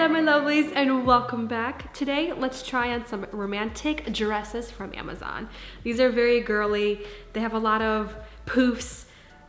there, my lovelies, and welcome back. Today, let's try on some romantic dresses from Amazon. These are very girly. They have a lot of poofs,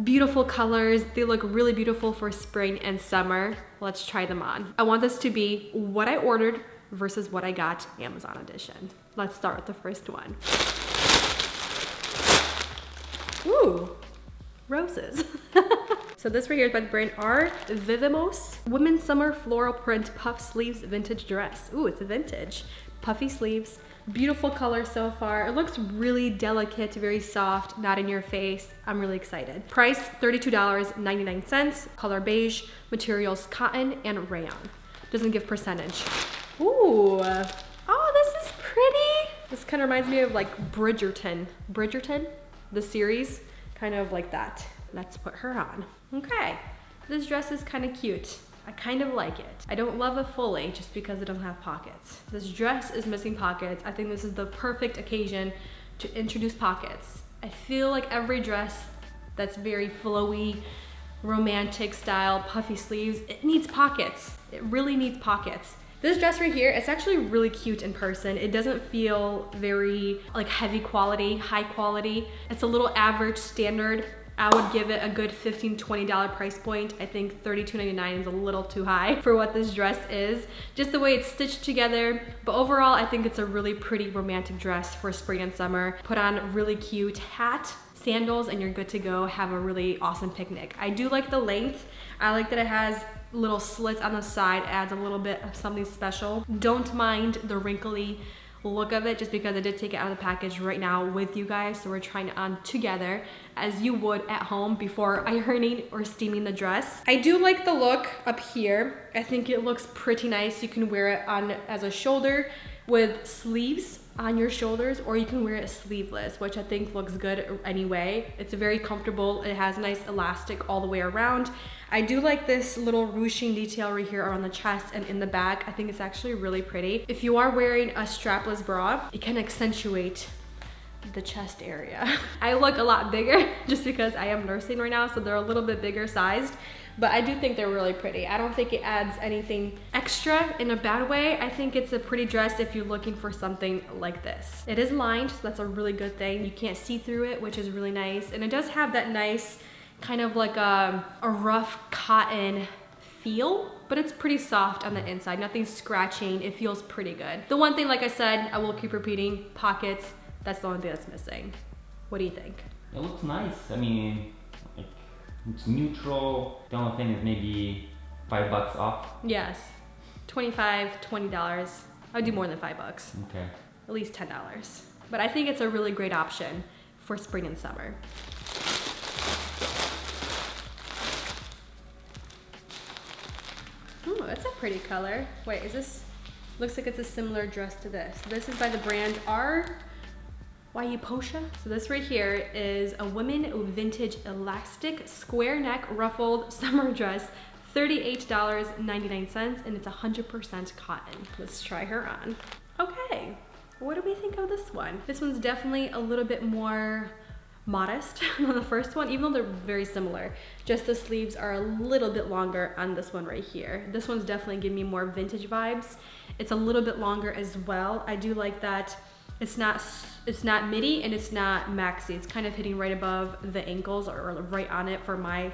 beautiful colors. They look really beautiful for spring and summer. Let's try them on. I want this to be what I ordered versus what I got Amazon edition. Let's start with the first one. Ooh, roses. So this right here is by the brand R. Vivimos. Women's Summer Floral Print Puff Sleeves Vintage Dress. Ooh, it's a vintage. Puffy sleeves. Beautiful color so far. It looks really delicate, very soft, not in your face. I'm really excited. Price, $32.99. Color beige. Materials cotton and rayon. Doesn't give percentage. Ooh. Oh, this is pretty. This kind of reminds me of like Bridgerton. Bridgerton, the series, kind of like that. Let's put her on. Okay, this dress is kind of cute. I kind of like it. I don't love it fully just because it doesn't have pockets. This dress is missing pockets. I think this is the perfect occasion to introduce pockets. I feel like every dress that's very flowy, romantic style, puffy sleeves, it needs pockets. It really needs pockets. This dress right here, it's actually really cute in person. It doesn't feel very like heavy quality, high quality. It's a little average standard. I would give it a good $15, $20 price point. I think $32.99 is a little too high for what this dress is. Just the way it's stitched together. But overall, I think it's a really pretty romantic dress for spring and summer. Put on a really cute hat, sandals, and you're good to go. Have a really awesome picnic. I do like the length. I like that it has little slits on the side, adds a little bit of something special. Don't mind the wrinkly look of it just because I did take it out of the package right now with you guys, so we're trying it on together as you would at home before ironing or steaming the dress. I do like the look up here. I think it looks pretty nice. You can wear it on as a shoulder with sleeves on your shoulders, or you can wear it sleeveless, which I think looks good anyway. It's very comfortable. It has nice elastic all the way around. I do like this little ruching detail right here on the chest and in the back. I think it's actually really pretty. If you are wearing a strapless bra, it can accentuate the chest area. I look a lot bigger just because I am nursing right now, so they're a little bit bigger sized, but I do think they're really pretty. I don't think it adds anything extra in a bad way. I think it's a pretty dress if you're looking for something like this. It is lined, so that's a really good thing. You can't see through it, which is really nice. And it does have that nice kind of like a rough cotton feel, but it's pretty soft on the inside. Nothing scratching. It feels pretty good. The one thing, like I said, I will keep repeating, pockets. That's the only thing that's missing. What do you think? It looks nice. I mean, like, it's neutral. The only thing is maybe $5 off. Yes, $25, $20. I'd do more than $5. Okay. At least $10. But I think it's a really great option for spring and summer. Ooh, that's a pretty color. Wait, is this? Looks like it's a similar dress to this. This is by the brand R. Posha. So this right here is a women vintage elastic square neck ruffled summer dress, $38.99, and it's 100% cotton. Let's try her on. Okay, what do we think of this one? This one's definitely a little bit more modest than the first one, even though they're very similar. Just the sleeves are a little bit longer on this one right here. This one's definitely giving me more vintage vibes. It's a little bit longer as well. I do like that it's not midi and it's not maxi. It's kind of hitting right above the ankles or right on it for my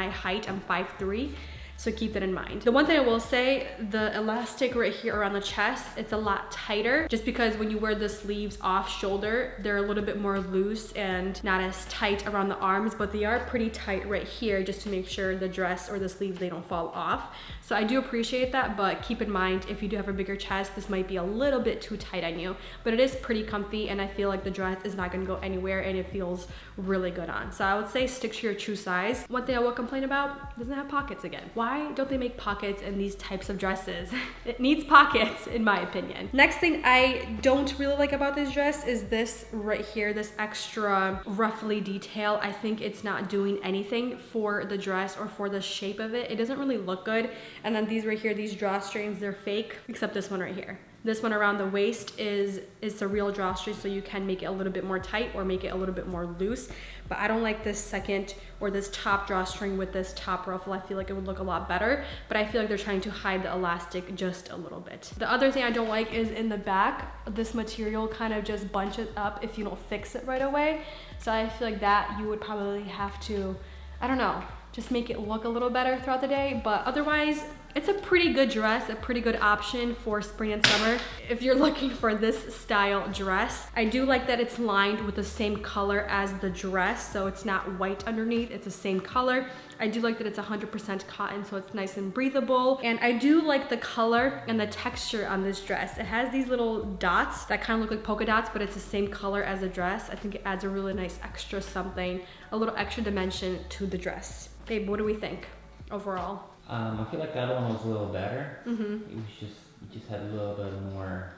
height. I'm 5'3". So keep that in mind. The one thing I will say, the elastic right here around the chest, it's a lot tighter just because when you wear the sleeves off shoulder, they're a little bit more loose and not as tight around the arms, but they are pretty tight right here just to make sure the dress or the sleeves, they don't fall off. So I do appreciate that, but keep in mind, if you do have a bigger chest, this might be a little bit too tight on you, but it is pretty comfy and I feel like the dress is not gonna go anywhere and it feels really good on. So I would say stick to your true size. One thing I will complain about, doesn't have pockets again. Why don't they make pockets in these types of dresses? It needs pockets, in my opinion. Next thing I don't really like about this dress is this right here, this extra ruffly detail. I think it's not doing anything for the dress or for the shape of it. It doesn't really look good. And then these right here, these drawstrings, they're fake, except this one right here. This one around the waist is the real drawstring, so you can make it a little bit more tight or make it a little bit more loose. But I don't like this second or this top drawstring with this top ruffle. I feel like it would look a lot better, but I feel like they're trying to hide the elastic just a little bit. The other thing I don't like is in the back, this material kind of just bunches up if you don't fix it right away. So I feel like that you would probably have to, I don't know, just make it look a little better throughout the day. But otherwise, it's a pretty good dress, a pretty good option for spring and summer. If you're looking for this style dress, I do like that it's lined with the same color as the dress. So it's not white underneath, it's the same color. I do like that it's 100% cotton, so it's nice and breathable. And I do like the color and the texture on this dress. It has these little dots that kind of look like polka dots, but it's the same color as the dress. I think it adds a really nice extra something, a little extra dimension to the dress. Babe, what do we think overall? I feel like the other one was a little better. Mm-hmm. It just had a little bit more,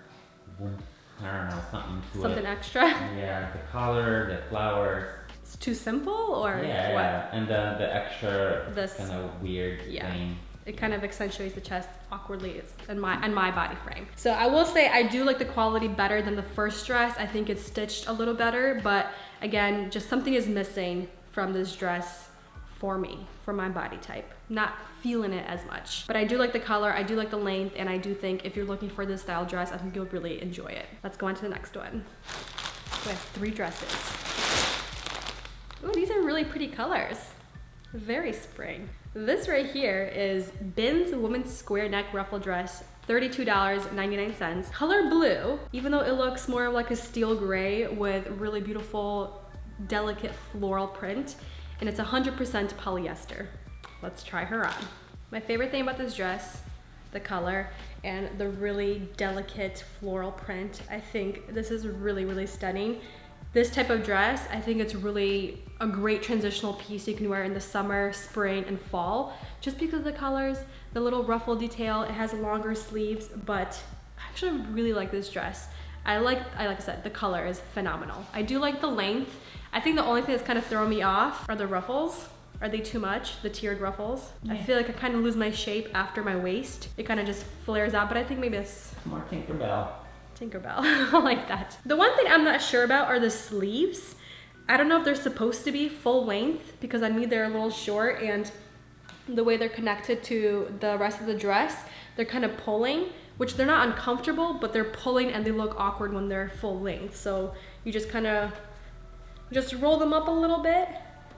I don't know, something to it. Something extra? Yeah, the color, the flowers. It's too simple, or yeah, what? Yeah, and then the extra This kind of weird thing. It kind of accentuates the chest awkwardly in my body frame. So I will say I do like the quality better than the first dress. I think it's stitched a little better, but again, just something is missing from this dress for me, for my body type. Not feeling it as much. But I do like the color, I do like the length, and I do think if you're looking for this style dress, I think you'll really enjoy it. Let's go on to the next one. We have 3 dresses. Ooh, these are really pretty colors. Very spring. This right here is Bin's women's square neck ruffle dress, $32.99. Color blue, even though it looks more like a steel gray with really beautiful, delicate floral print, and it's 100% polyester. Let's try her on. My favorite thing about this dress, the color and the really delicate floral print. I think this is really, really stunning. This type of dress, I think it's really a great transitional piece you can wear in the summer, spring, and fall, just because of the colors, the little ruffle detail. It has longer sleeves, but I actually really like this dress. Like I said, the color is phenomenal. I do like the length. I think the only thing that's kind of throwing me off are the ruffles. Are they too much, the tiered ruffles? Yeah. I feel like I kind of lose my shape after my waist. It kind of just flares out, but I think maybe it's more Tinkerbell. Tinkerbell, I like that. The one thing I'm not sure about are the sleeves. I don't know if they're supposed to be full length, because I mean they're a little short, and the way they're connected to the rest of the dress, they're kind of pulling, which they're not uncomfortable, but they're pulling and they look awkward when they're full length. So you just kind of just roll them up a little bit,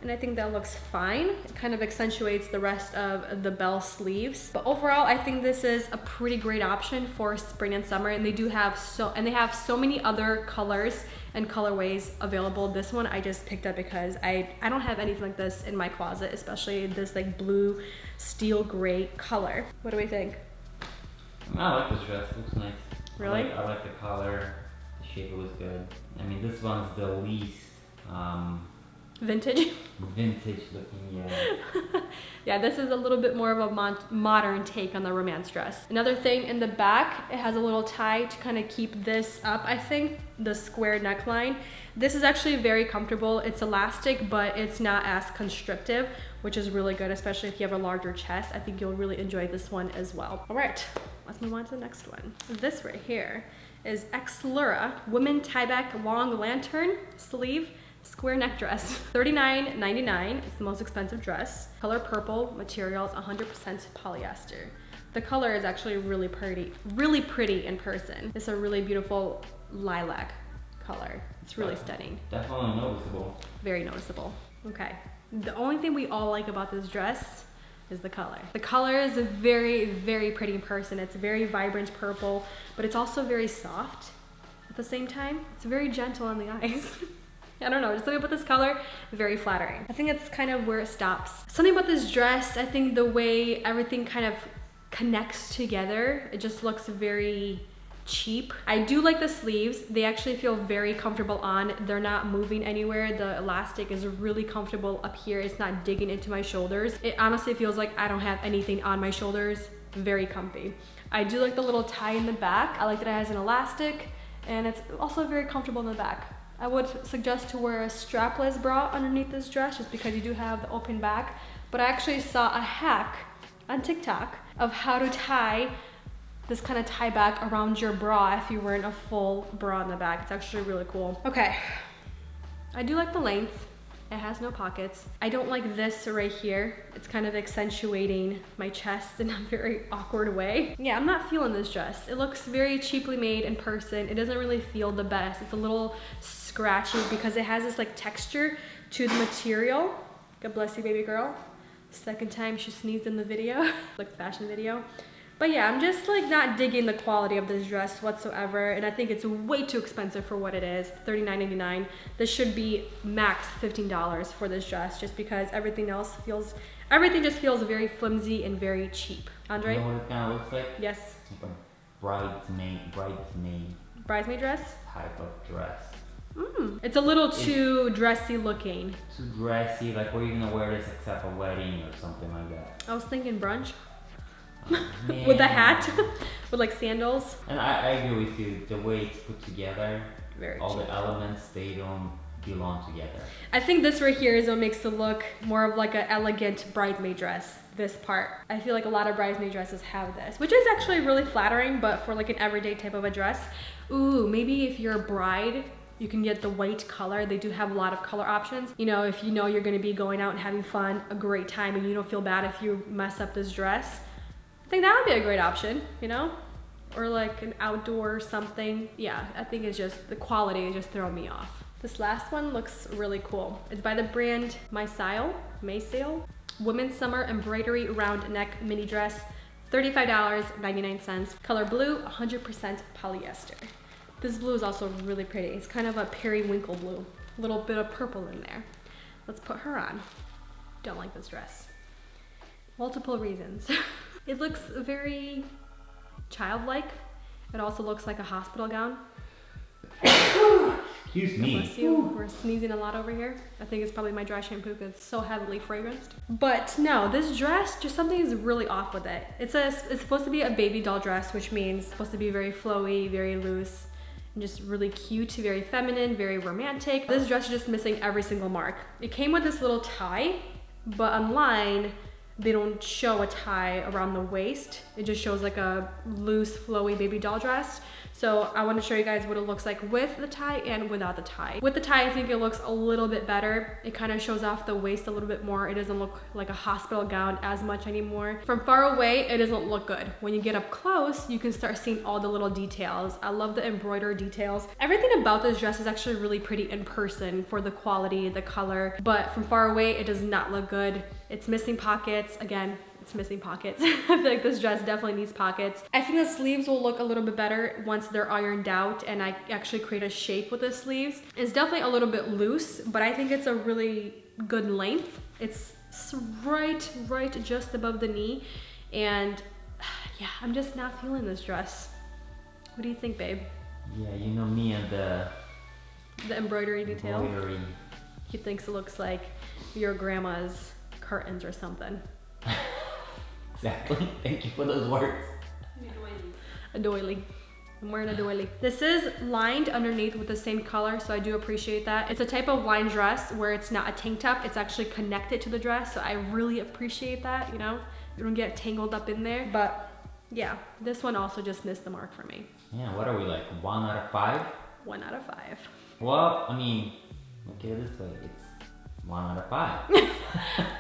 and I think that looks fine. It kind of accentuates the rest of the bell sleeves. But overall, I think this is a pretty great option for spring and summer, and they have so many other colors and colorways available. This one I just picked up because I don't have anything like this in my closet, especially this like blue steel gray color. What do we think? I like this dress, it looks nice. Really? I like the color, the shape was good. I mean, this one's the least vintage looking, yeah. Yeah, this is a little bit more of a modern take on the romance dress. Another thing in the back, it has a little tie to kind of keep this up. I think the square neckline. This is actually very comfortable. It's elastic, but it's not as constrictive, which is really good, especially if you have a larger chest. I think you'll really enjoy this one as well. All right, let's move on to the next one. This right here is Exlura Women Tieback Long Lantern Sleeve Square Neck Dress, $39.99. It's the most expensive dress. Color purple, materials 100% polyester. The color is actually really pretty in person. It's a really beautiful lilac color. It's really stunning. Definitely noticeable. Very noticeable. Okay. The only thing we all like about this dress is the color. The color is very, very pretty in person. It's very vibrant purple, but it's also very soft at the same time. It's very gentle on the eyes. I don't know, just something about this color, very flattering. I think it's kind of where it stops. Something about this dress, I think the way everything kind of connects together, it just looks very cheap. I do like the sleeves. They actually feel very comfortable on. They're not moving anywhere. The elastic is really comfortable up here. It's not digging into my shoulders. It honestly feels like I don't have anything on my shoulders. Very comfy. I do like the little tie in the back. I like that it has an elastic, and it's also very comfortable in the back. I would suggest to wear a strapless bra underneath this dress just because you do have the open back. But I actually saw a hack on TikTok of how to tie this kind of tie back around your bra if you weren't a full bra in the back. It's actually really cool. Okay, I do like the length. It has no pockets. I don't like this right here. It's kind of accentuating my chest in a very awkward way. Yeah, I'm not feeling this dress. It looks very cheaply made in person. It doesn't really feel the best. It's a little scratchy because it has this like texture to the material. God bless you, baby girl. Second time she sneezed in the video, like fashion video. But yeah, I'm just like not digging the quality of this dress whatsoever, and I think it's way too expensive for what it is, $39.99. This should be max $15 for this dress, just because everything just feels very flimsy and very cheap. Andre? You know what it kind of looks like? Yes. Like a Bridesmaid dress? type of dress. It's a little too dressy looking. Too dressy, like where you gonna wear this except a wedding or something like that. I was thinking brunch. Man. With a hat, with like sandals. And I agree with you, the way it's put together, Very all cheap. the elements, they don't belong together. I think this right here is what makes it look more of like an elegant bridesmaid dress, this part. I feel like a lot of bridesmaid dresses have this, which is actually really flattering, but for like an everyday type of a dress. Ooh, maybe if you're a bride, you can get the white color. They do have a lot of color options. You know, if you know you're gonna be going out and having fun, a great time, and you don't feel bad if you mess up this dress, I think that would be a great option, you know? Or like an outdoor something. Yeah, I think it's just, the quality is just throwing me off. This last one looks really cool. It's by the brand Maysale. Women's Summer Embroidery Round Neck Mini Dress, $35.99. Color blue, 100% polyester. This blue is also really pretty. It's kind of a periwinkle blue. A little bit of purple in there. Let's put her on. Don't like this dress. Multiple reasons. It looks very childlike. It also looks like a hospital gown. Excuse me. Bless you. We're sneezing a lot over here. I think it's probably my dry shampoo because it's so heavily fragranced. But no, this dress, just something is really off with it. It's supposed to be a baby doll dress, which means it's supposed to be very flowy, very loose, and just really cute, very feminine, very romantic. This dress is just missing every single mark. It came with this little tie, but online, they don't show a tie around the waist. It just shows like a loose, flowy baby doll dress. So I want to show you guys what it looks like with the tie and without the tie. With the tie, I think it looks a little bit better. It kind of shows off the waist a little bit more. It doesn't look like a hospital gown as much anymore. From far away, it doesn't look good. When you get up close, you can start seeing all the little details. I love the embroidered details. Everything about this dress is actually really pretty in person for the quality, the color, but from far away, it does not look good. It's missing pockets. Again, it's missing pockets. I feel like this dress definitely needs pockets. I think the sleeves will look a little bit better once they're ironed out and I actually create a shape with the sleeves. It's definitely a little bit loose, but I think it's a really good length. It's right just above the knee. And yeah, I'm just not feeling this dress. What do you think, babe? Yeah, you know me and the embroidery detail. Embroidery. He thinks it looks like your grandma's curtains or something. Exactly. Thank you for those words. A doily. I'm wearing a doily. This is lined underneath with the same color, so I do appreciate that. It's a type of lined dress where it's not a tank top, it's actually connected to the dress, so I really appreciate that, you know? You don't get tangled up in there. But yeah, this one also just missed the mark for me. Yeah, what are we like, 1 out of 5? 1 out of 5. Well, I mean, look at it this way, it's 1 out of 5.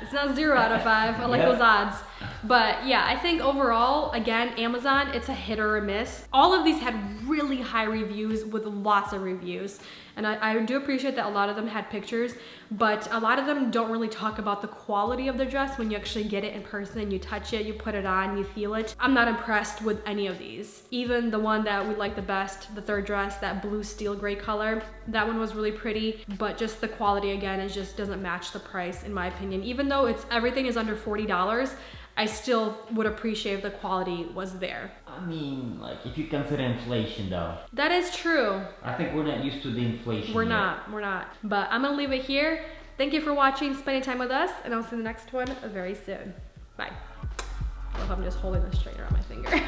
It's not 0 out of 5. I like those odds. But yeah, I think overall, again, Amazon, it's a hit or a miss. All of these had really high reviews with lots of reviews. And I do appreciate that a lot of them had pictures, but a lot of them don't really talk about the quality of the dress when you actually get it in person and you touch it, you put it on, you feel it. I'm not impressed with any of these. Even the one that we like the best, the third dress, that blue steel gray color, that one was really pretty, but just the quality again, it just doesn't match the price in my opinion. Even though everything is under $40, I still would appreciate if the quality was there. I mean, like, if you consider inflation though. That is true. I think we're not used to the inflation We're yet. not. But I'm gonna leave it here. Thank you for watching, spending time with us, and I'll see you in the next one very soon. Bye. I love how I'm just holding this straight around my finger.